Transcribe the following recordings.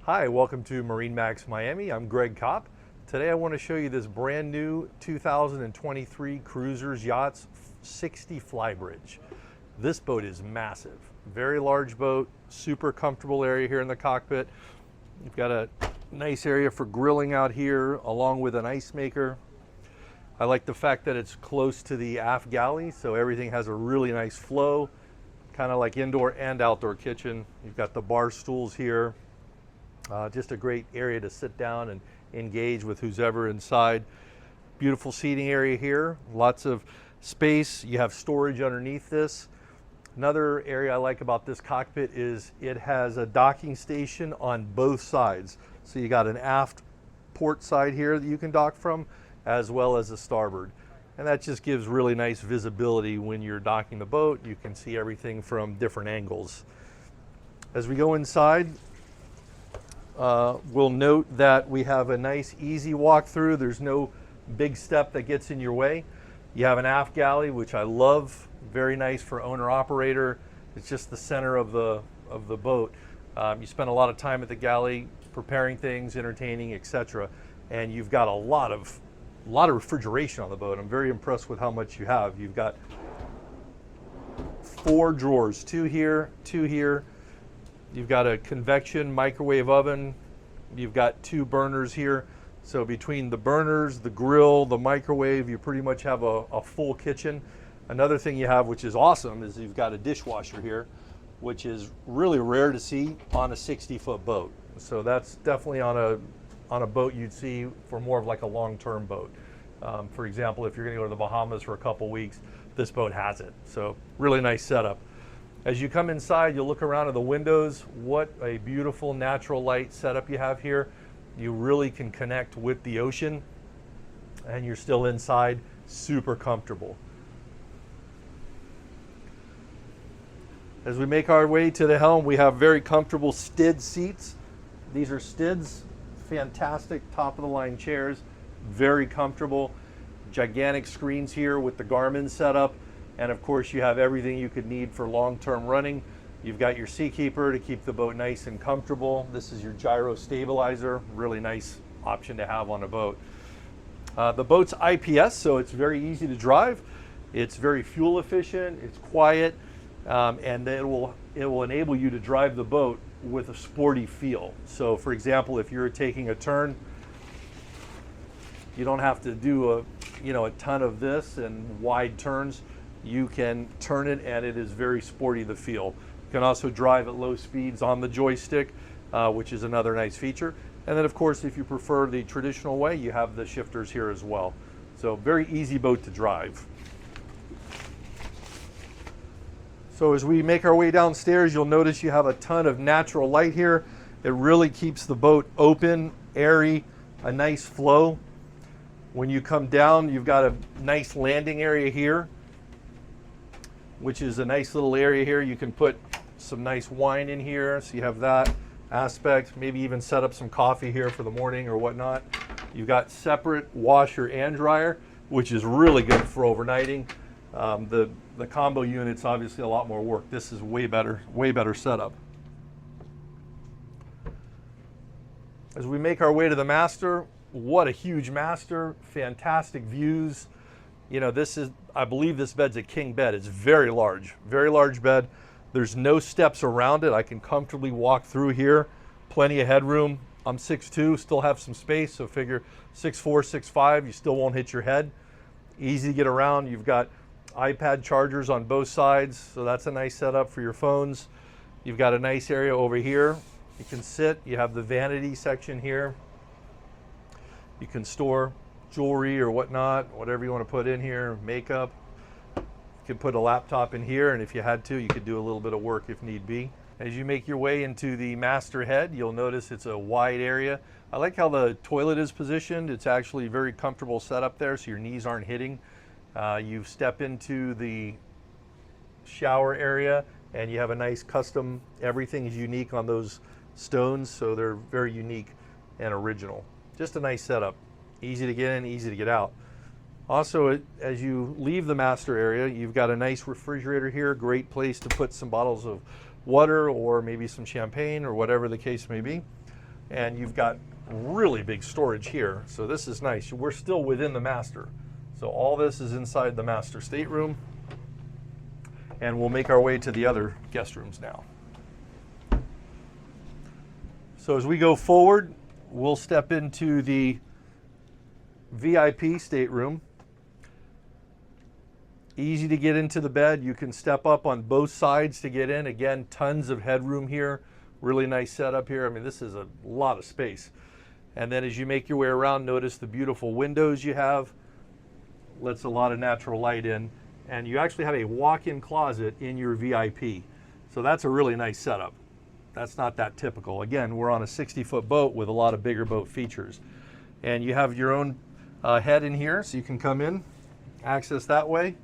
Hi, welcome to MarineMax Miami. I'm Gregg Kopp. Today I want to show you this brand new 2023 Cruisers Yachts 60 Flybridge. This boat is massive, very large boat, super comfortable area here in the cockpit. You've got a nice area for grilling out here along with an ice maker. I like the fact that it's close to the aft galley, so everything has a really nice flow, kind of like indoor and outdoor kitchen. You've got the bar stools here. Just a great area to sit down and engage with who's ever inside. Beautiful seating area here, lots of space. You have storage underneath this. Another area I like about this cockpit is it has a docking station on both sides. So you got an aft port side here that you can dock from, as well as a starboard. And that just gives really nice visibility when you're docking the boat. You can see everything from different angles. As we go inside, we'll note that we have a nice easy walk through. There's no big step that gets in your way. You have an aft galley, which I love, very nice for owner operator. It's just the center of the boat. You spend a lot of time at the galley preparing things, entertaining, etc. And you've got a lot of refrigeration on the boat. I'm very impressed with how much you have. You've got 4 drawers, 2 here, 2 here. You've got a convection microwave oven. You've got 2 burners here. So between the burners, the grill, the microwave, you pretty much have a full kitchen. Another thing you have, which is awesome, is you've got a dishwasher here, which is really rare to see on a 60-foot boat. So that's definitely on a boat you'd see for more of like a long-term boat. For example, if you're gonna go to the Bahamas for a couple weeks, this boat has it. So really nice setup. As you come inside, you'll look around at the windows. What a beautiful natural light setup you have here. You really can connect with the ocean, and you're still inside, super comfortable. As we make our way to the helm, we have very comfortable Stid seats. These are Stids, fantastic top-of-the-line chairs, very comfortable. Gigantic screens here with the Garmin setup. And of course, you have everything you could need for long-term running. You've got your Seakeeper to keep the boat nice and comfortable. This is your gyro stabilizer, really nice option to have on a boat. The boat's IPS, so it's very easy to drive. It's very fuel efficient, it's quiet, and it will enable you to drive the boat with a sporty feel. So for example, if you're taking a turn, you don't have to do a ton of this and wide turns. You can turn it and it is very sporty to feel. You can also drive at low speeds on the joystick, which is another nice feature. And then of course, if you prefer the traditional way, you have the shifters here as well. So very easy boat to drive. So as we make our way downstairs, you'll notice you have a ton of natural light here. It really keeps the boat open, airy, a nice flow. When you come down, you've got a nice landing area here, which is a nice little area here. You can put some nice wine in here, so you have that aspect. Maybe even set up some coffee here for the morning or whatnot. You've got separate washer and dryer, which is really good for overnighting. The combo unit's obviously a lot more work. This is way better setup. As we make our way to the master, what a huge master, fantastic views. You know, I believe this bed's a king bed. It's very large bed. There's no steps around it. I can comfortably walk through here. Plenty of headroom. I'm 6'2", still have some space, so figure 6'4", 6'5", you still won't hit your head. Easy to get around. You've got iPad chargers on both sides, so that's a nice setup for your phones. You've got a nice area over here. You can sit. You have the vanity section here. You can store jewelry or whatnot, whatever you want to put in here, makeup. You could put a laptop in here, and if you had to, you could do a little bit of work if need be. As you make your way into the master head, you'll notice it's a wide area. I like how the toilet is positioned. It's actually very comfortable setup there, so your knees aren't hitting. You step into the shower area, and you have a nice custom, everything is unique on those stones, so they're very unique and original. Just a nice setup. Easy to get in, easy to get out. Also, as you leave the master area, you've got a nice refrigerator here, great place to put some bottles of water or maybe some champagne or whatever the case may be. and you've got really big storage here. So this is nice. We're still within the master. So all this is inside the master stateroom, and we'll make our way to the other guest rooms now. So as we go forward, we'll step into the VIP stateroom. Easy to get into the bed. You can step up on both sides to get in. Again, tons of headroom here. Really nice setup here. I mean, this is a lot of space. And then as you make your way around, notice the beautiful windows you have. Lets a lot of natural light in. And you actually have a walk-in closet in your VIP. So that's a really nice setup. That's not that typical. Again, we're on a 60-foot boat with a lot of bigger boat features. And you have your own head in here, so you can come in, access that way.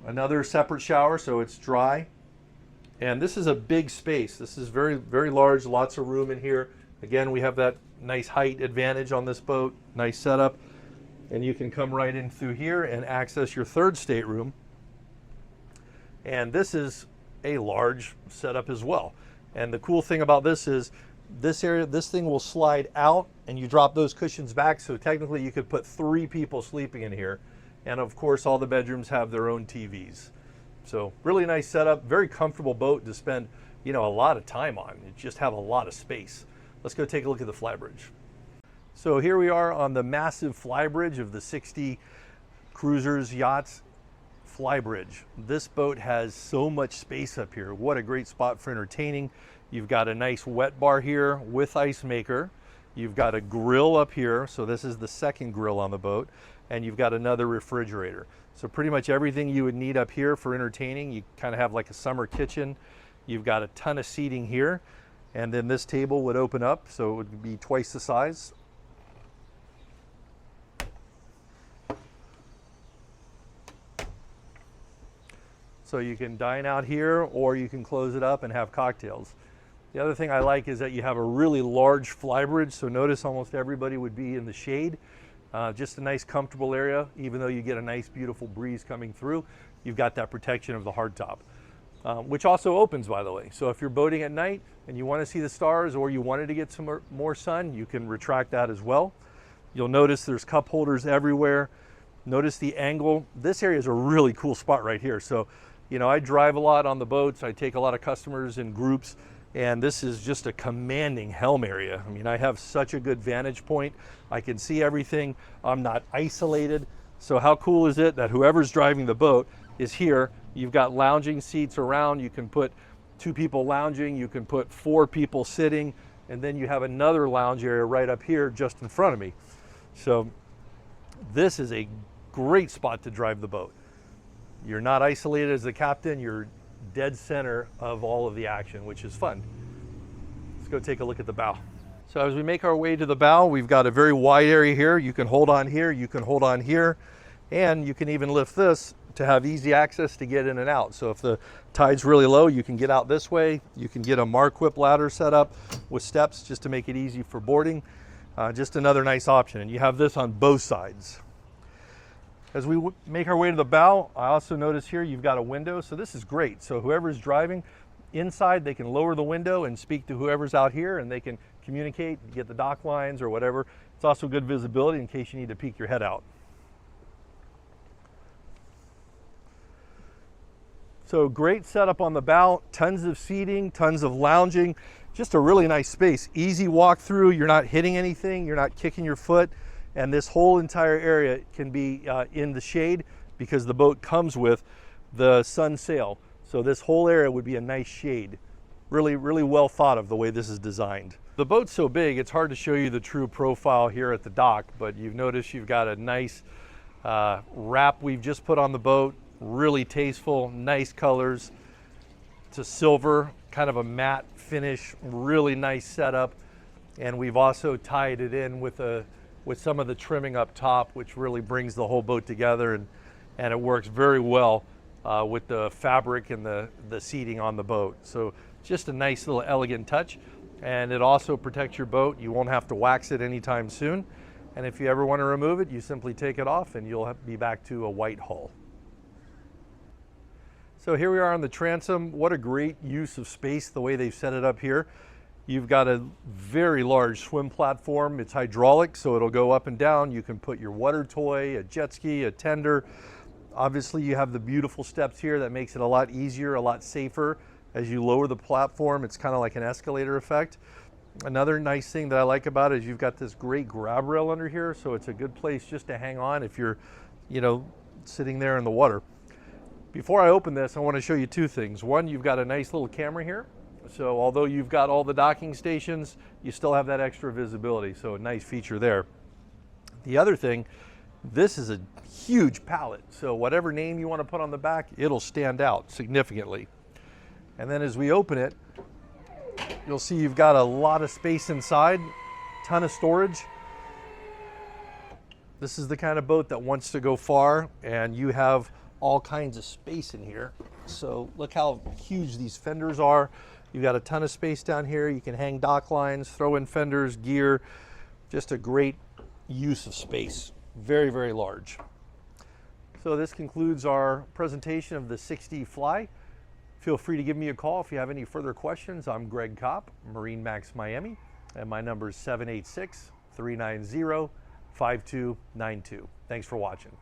Another separate shower, so it's dry. And this is a big space. This is very, very large, lots of room in here. Again, we have that nice height advantage on this boat, nice setup. And you can come right in through here and access your third stateroom. And this is a large setup as well. And the cool thing about this is this area, this thing will slide out and you drop those cushions back. So technically you could put 3 people sleeping in here. And of course, all the bedrooms have their own TVs. So really nice setup, very comfortable boat to spend, you know, a lot of time on. You just have a lot of space. Let's go take a look at the Flybridge. So here we are on the massive Flybridge of the 60 Cruisers Yachts Flybridge. This boat has so much space up here. What a great spot for entertaining. You've got a nice wet bar here with ice maker. You've got a grill up here. So this is the second grill on the boat. And you've got another refrigerator. So pretty much everything you would need up here for entertaining. You kind of have like a summer kitchen. You've got a ton of seating here. And then this table would open up, so it would be twice the size. So you can dine out here, or you can close it up and have cocktails. The other thing I like is that you have a really large Flybridge, so notice almost everybody would be in the shade. Just a nice comfortable area, even though you get a nice beautiful breeze coming through. You've got that protection of the hardtop, which also opens, by the way. So if you're boating at night and you want to see the stars, or you wanted to get some more sun, you can retract that as well. You'll notice there's cup holders everywhere. Notice the angle. This area is a really cool spot right here. So, you know, I drive a lot on the boats. I take a lot of customers in groups, and this is just a commanding helm area. I mean, I have such a good vantage point. I can see everything. I'm not isolated. So how cool is it that whoever's driving the boat is here? You've got lounging seats around. You can put 2 people lounging. You can put 4 people sitting. And then you have another lounge area right up here just in front of me. So this is a great spot to drive the boat. You're not isolated as the captain. You're dead center of all of the action, which is fun. Let's go take a look at the bow. So as we make our way to the bow, we've got a very wide area here. You can hold on here, you can hold on here, and you can even lift this to have easy access to get in and out. So if the tide's really low, you can get out this way. You can get a Marquip ladder set up with steps just to make it easy for boarding. Just another nice option. And you have this on both sides. As we make our way to the bow, I also notice here you've got a window. So this is great. So whoever's driving inside, they can lower the window and speak to whoever's out here, and they can communicate, get the dock lines or whatever. It's also good visibility in case you need to peek your head out. So great setup on the bow, tons of seating, tons of lounging, just a really nice space. Easy walk through, you're not hitting anything, you're not kicking your foot, and this whole entire area can be in the shade because the boat comes with the sun sail. So this whole area would be a nice shade. Really, really well thought of the way this is designed. The boat's so big, it's hard to show you the true profile here at the dock, but you've noticed you've got a nice wrap we've just put on the boat. Really tasteful, nice colors. It's a silver, kind of a matte finish, really nice setup. And we've also tied it in with some of the trimming up top, which really brings the whole boat together, and it works very well with the fabric and the seating on the boat. So just a nice little elegant touch, and it also protects your boat. You won't have to wax it anytime soon. And if you ever want to remove it, you simply take it off and you'll be back to a white hull. So here we are on the transom. What a great use of space, the way they've set it up here. You've got a very large swim platform. It's hydraulic, so it'll go up and down. You can put your water toy, a jet ski, a tender. Obviously, you have the beautiful steps here that makes it a lot easier, a lot safer. As you lower the platform, it's kind of like an escalator effect. Another nice thing that I like about it is you've got this great grab rail under here, so it's a good place just to hang on if you're, sitting there in the water. Before I open this, I want to show you two things. One, you've got a nice little camera here. So although you've got all the docking stations, you still have that extra visibility, so a nice feature there. The other thing, this is a huge pallet, so whatever name you want to put on the back, it'll stand out significantly. And then as we open it, you'll see you've got a lot of space inside, ton of storage. This is the kind of boat that wants to go far, and you have all kinds of space in here. So look how huge these fenders are. You've got a ton of space down here. You can hang dock lines, throw in fenders, gear. Just a great use of space. Very, very large. So this concludes our presentation of the 6D Fly. Feel free to give me a call if you have any further questions. I'm Gregg Kopp, MarineMax Miami, and my number is 786-390-5292. Thanks for watching.